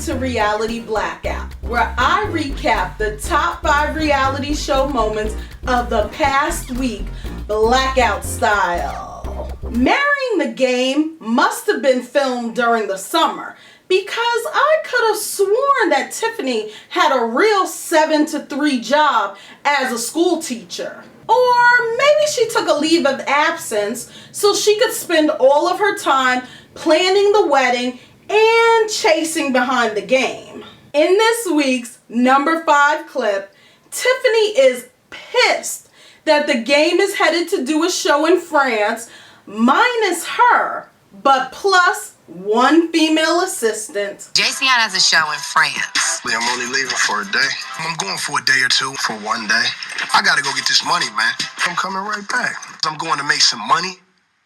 to Reality Blackout, where I recap the top 5 reality show moments of the past week, blackout style. Marrying the Game must have been filmed during the summer, because I could have sworn that Tiffany had a real 7 to 3 job as a school teacher. Or maybe she took a leave of absence so she could spend all of her time planning the wedding and chasing behind the game. In this week's number 5 clip, Tiffany is pissed that the game is headed to do a show in France, minus her, but plus 1 female assistant. Jason has a show in France. I'm only leaving for a day. I'm going for a day or two, for one day. I gotta go get this money, man. I'm coming right back. I'm going to make some money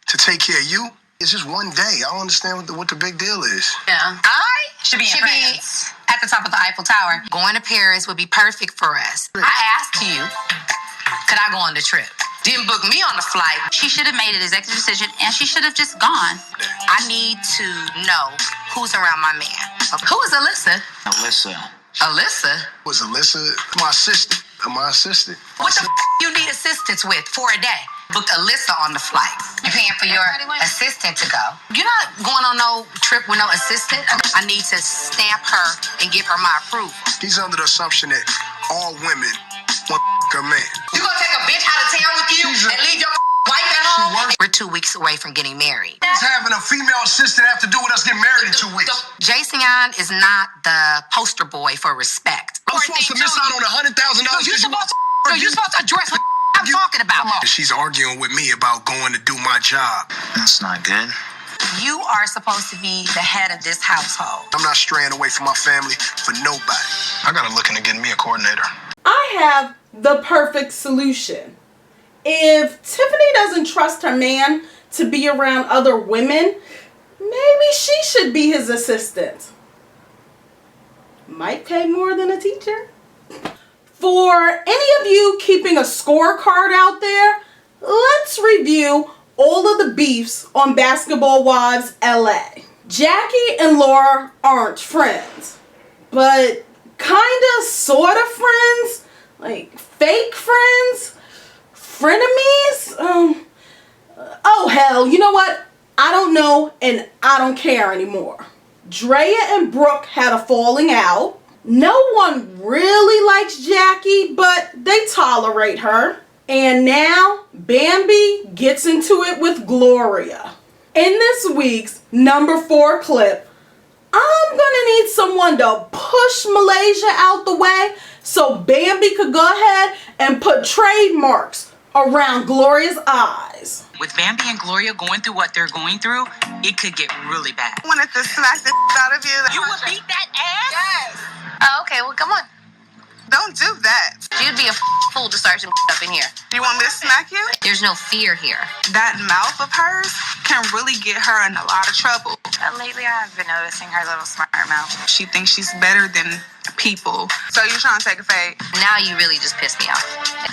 to take care of you. It's just one day. I don't understand what the big deal is. Yeah. I should be at the top of the Eiffel Tower. Going to Paris would be perfect for us. I asked you, could I go on the trip? Didn't book me on the flight. She should have made an executive decision and she should have just gone. I need to know who's around my man. Who is Alyssa? Alyssa? Was Alyssa my assistant? My assistant. What the you need assistance with for a day? Booked Alyssa on the flight. You're paying for your assistant to go. You're not going on no trip with no assistant. I need to stamp her and give her my approval. He's under the assumption that all women want a man. You gonna take a bitch out of town with you and leave your wife at home? We're 2 weeks away from getting married. Having a female assistant have to do with us getting married in 2 weeks. Jason is not the poster boy for respect. I'm supposed to miss out on $100,000. You're supposed to address what I'm talking about. She's arguing with me about going to do my job. That's not good. You are supposed to be the head of this household. I'm not straying away from my family for nobody. I gotta look into getting me a coordinator. I have the perfect solution. If Tiffany doesn't trust her man to be around other women, maybe she should be his assistant. Might pay more than a teacher. For any of you keeping a scorecard out there, let's review all of the beefs on Basketball Wives LA. Jackie and Laura aren't friends, but kinda sorta friends, like fake friends, frenemies. Oh hell, you know what? I don't know and I don't care anymore. Drea and Brooke had a falling out. No one really likes Jackie, but they tolerate her. And now Bambi gets into it with Gloria. In this week's number 4 clip, I'm gonna need someone to push Malaysia out the way so Bambi could go ahead and put trademarks around Gloria's eyes. With Bambi and Gloria going through what they're going through, it could get really bad. I wanted to smack the out of you. You would beat that ass? Yes. Oh, okay, well, come on. Don't do that. You'd be a fool to start some up in here. You want me to smack you? There's no fear here. That mouth of hers can really get her in a lot of trouble. Lately, I've been noticing her little smart mouth. She thinks she's better than people. So you're trying to take a fade? Now you really just pissed me off.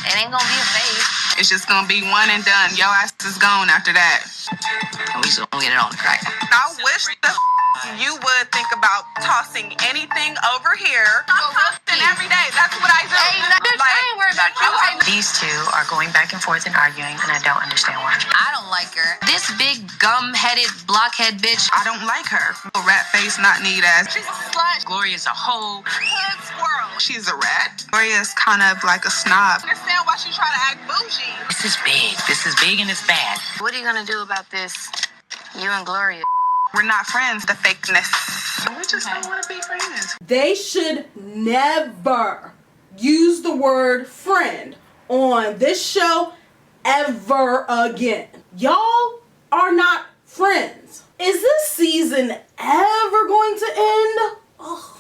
It ain't gonna be a fade. It's just gonna be one and done. Your ass is gone after that. And we just gonna get it on the crack. I wish you would think about tossing anything over here. I'm tossing every day. That's what I do. I ain't worried about you. These two are going back and forth and arguing, and I don't understand why. I don't like her. This big gum-headed blockhead bitch. I don't like her. A rat face, not neat ass. She's a slut. Gloria's a whole Hood squirrel. She's a rat. Gloria's kind of like a snob. I understand why she try to act bougie. This is big. This is big and it's bad. What are you gonna do about this? You and Gloria. We're not friends. The fakeness. We just don't want to be friends. They should never use the word friend on this show ever again. Y'all are not friends. Is this season ever going to end? Ugh.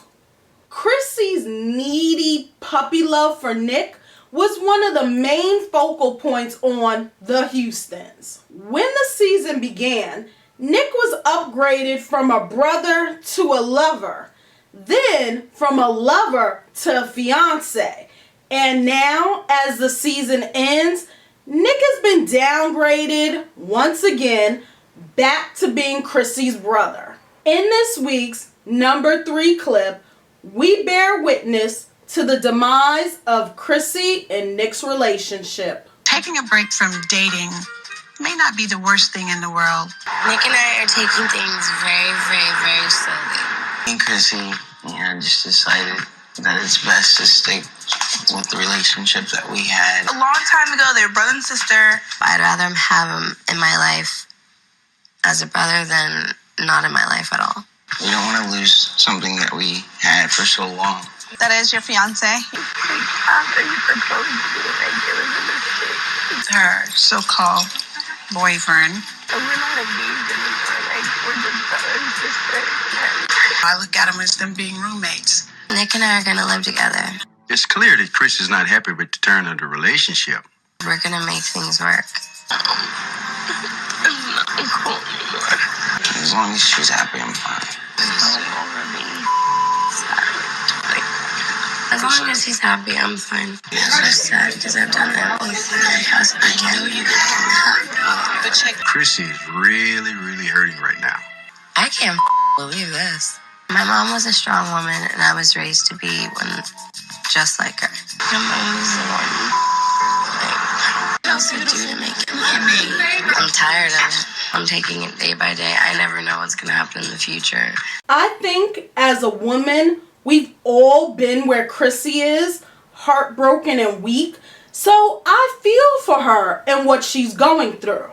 Chrissy's needy puppy love for Nick was one of the main focal points on The Houstons. When the season began, Nick was upgraded from a brother to a lover, then from a lover to a fiance. And now, as the season ends, Nick has been downgraded once again back to being Chrissy's brother. In this week's number 3 clip, we bear witness to the demise of Chrissy and Nick's relationship. Taking a break from dating may not be the worst thing in the world. Nick and I are taking things very, very, very slowly. Me and Chrissy, just decided that it's best to stick with the relationship that we had. A long time ago, they were brother and sister. I'd rather have him in my life as a brother than not in my life at all. We don't want to lose something that we had for so long. That is your fiance. Her so-called boyfriend. I look at them as them being roommates. Nick and I are gonna live together. It's clear that Chris is not happy with the turn of the relationship. We're gonna make things work. As long as she's happy, I'm fine. As long as he's happy, I'm fine. It's just sad because I've done everything I possibly can. Chrissy is really, really hurting right now. I can't believe this. My mom was a strong woman, and I was raised to be one just like her. My mom was the one. What else would do to make him happy? I'm tired of it. I'm taking it day by day. I never know what's going to happen in the future. I think as a woman, we've all been where Chrissy is, heartbroken and weak. So I feel for her and what she's going through.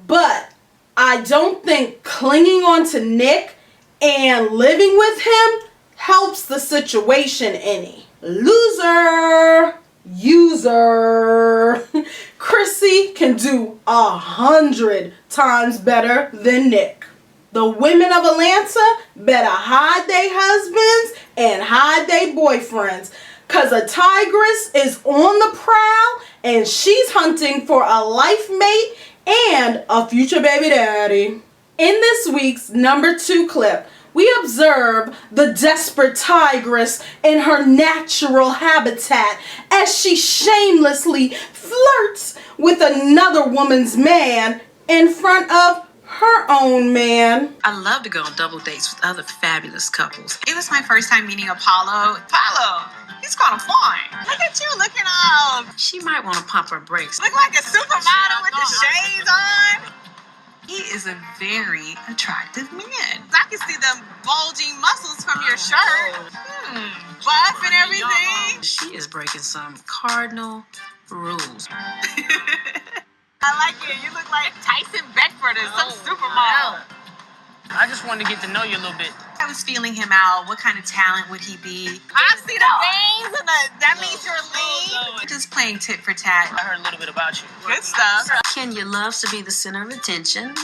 But I don't think clinging on to Nick and living with him helps the situation any. Loser. User. Chrissy can do 100 times better than Nick. The women of Atlanta better hide their husbands and hide their boyfriends, cause a tigress is on the prowl and she's hunting for a life mate and a future baby daddy. In this week's number 2 clip, we observe the desperate tigress in her natural habitat as she shamelessly flirts with another woman's man in front of her own man. I love to go on double dates with other fabulous couples. It was my first time meeting Apollo. Apollo, he's kind of fine. Look at you looking all. She might want to pump her brakes. Look like a supermodel with the shades on. He is a very attractive man. I can see the bulging muscles from your shirt. Buff and everything. She is breaking some cardinal rules. I like it. You look like Tyson Beckford or some supermodel. I just wanted to get to know you a little bit. I was feeling him out. What kind of talent would he be? I see the veins and that means you're lean. Just playing tit for tat. I heard a little bit about you. Good stuff. Kenya loves to be the center of attention.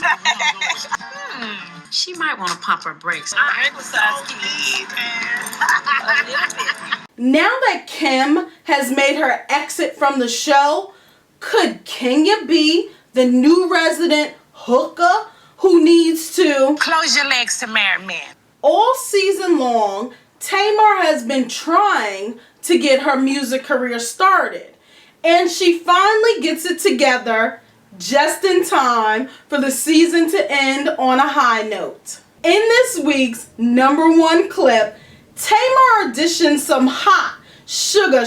She might want to pump her brakes. Now that Kim has made her exit from the show, could Kenya be the new resident hooker who needs to Close your legs to married men. All season long, Tamar has been trying to get her music career started, and she finally gets it together just in time for the season to end on a high note. In this week's number 1 clip, Tamar auditioned some hot sugar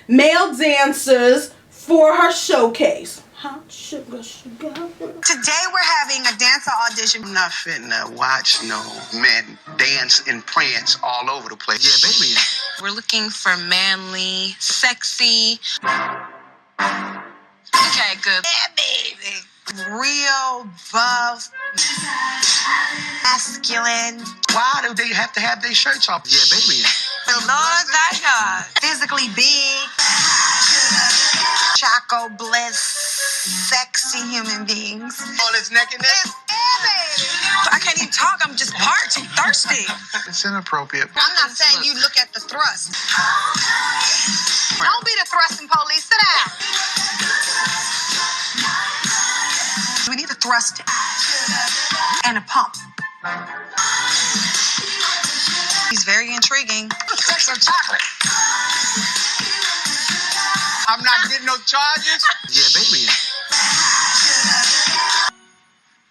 male dancers for her showcase. Hot sugar. Today we're having a dancer audition. I'm not fitting to watch no men dance and prance all over the place. Yeah, baby. We're looking for manly, sexy. Okay, good. Yeah, baby. Real buff, masculine. Why do they have to have their shirts off? Yeah, baby. Lord thy God. Physically big. Choco bliss. Sexy human beings. All this nakedness. Yeah, baby. I can't even talk. I'm just parched. I'm thirsty. It's inappropriate. I'm not saying you look at the thrust. Don't be the thrusting police. Sit down. We need a thrust and a pump. He's very intriguing. Take some chocolate. I'm not getting no charges. Yeah, baby.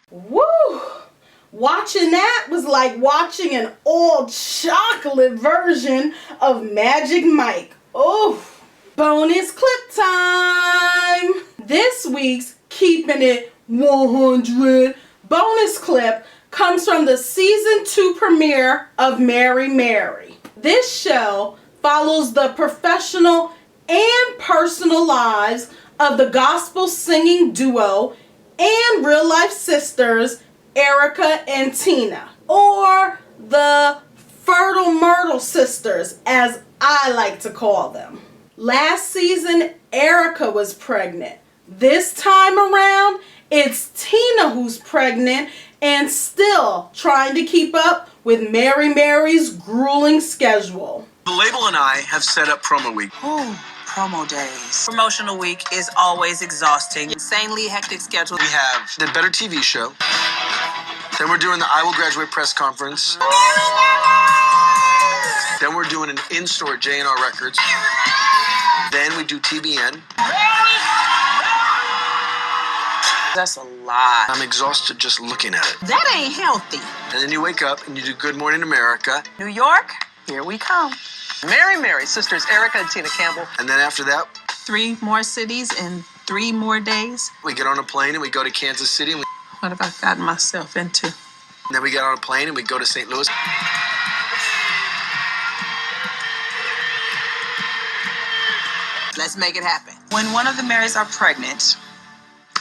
Woo! Watching that was like watching an all chocolate version of Magic Mike. Oh, bonus clip time. This week's Keeping It 100 bonus clip comes from the season 2 premiere of Mary Mary. This show follows the professional and personal lives of the gospel singing duo and real life sisters Erica and Tina, or the Fertile Myrtle sisters as I like to call them. Last season Erica was pregnant. This time around it's Tina who's pregnant and still trying to keep up with Mary Mary's grueling schedule. The label and I have set up promo week. Oh, promo days. Promotional week is always exhausting. Insanely hectic schedule. We have the Better TV show. Then we're doing the I Will Graduate press conference. Then we're doing an in-store J&R Records. Then we do TBN. That's a lot. I'm exhausted just looking at it. That ain't healthy. And then you wake up and you do Good Morning America. New York, here we come. Mary Mary, sisters Erica and Tina Campbell. And then after that, 3 more cities in 3 more days. we get on a plane and we go to Kansas City. And What have I gotten myself into? then we get on a plane and we go to St. Louis. Let's make it happen. When one of the Marys are pregnant,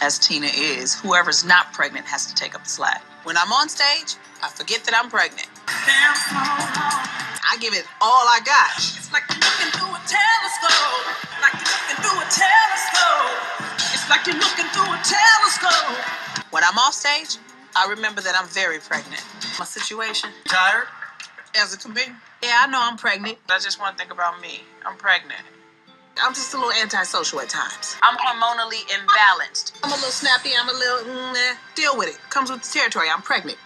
as Tina is, whoever's not pregnant has to take up the slack. When I'm on stage, I forget that I'm pregnant. I give it all I got. It's like you're looking through a telescope. Like you're looking through a telescope. It's like you're looking through a telescope. When I'm off stage, I remember that I'm very pregnant. My situation, Tired? as it can be. Yeah, I know I'm pregnant. I just want to think about me. I'm pregnant. I'm just a little antisocial at times. I'm hormonally imbalanced. I'm a little snappy. I'm a little, deal with it. Comes with the territory. I'm pregnant.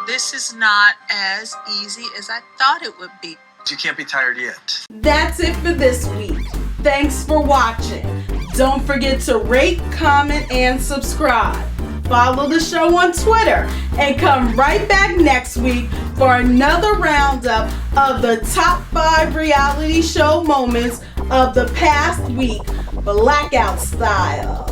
This is not as easy as I thought it would be. You can't be tired yet. That's it for this week. Thanks for watching. Don't forget to rate, comment, and subscribe. Follow the show on Twitter and come right back next week for another roundup of the top 5 reality show moments of the past week, Blackout style.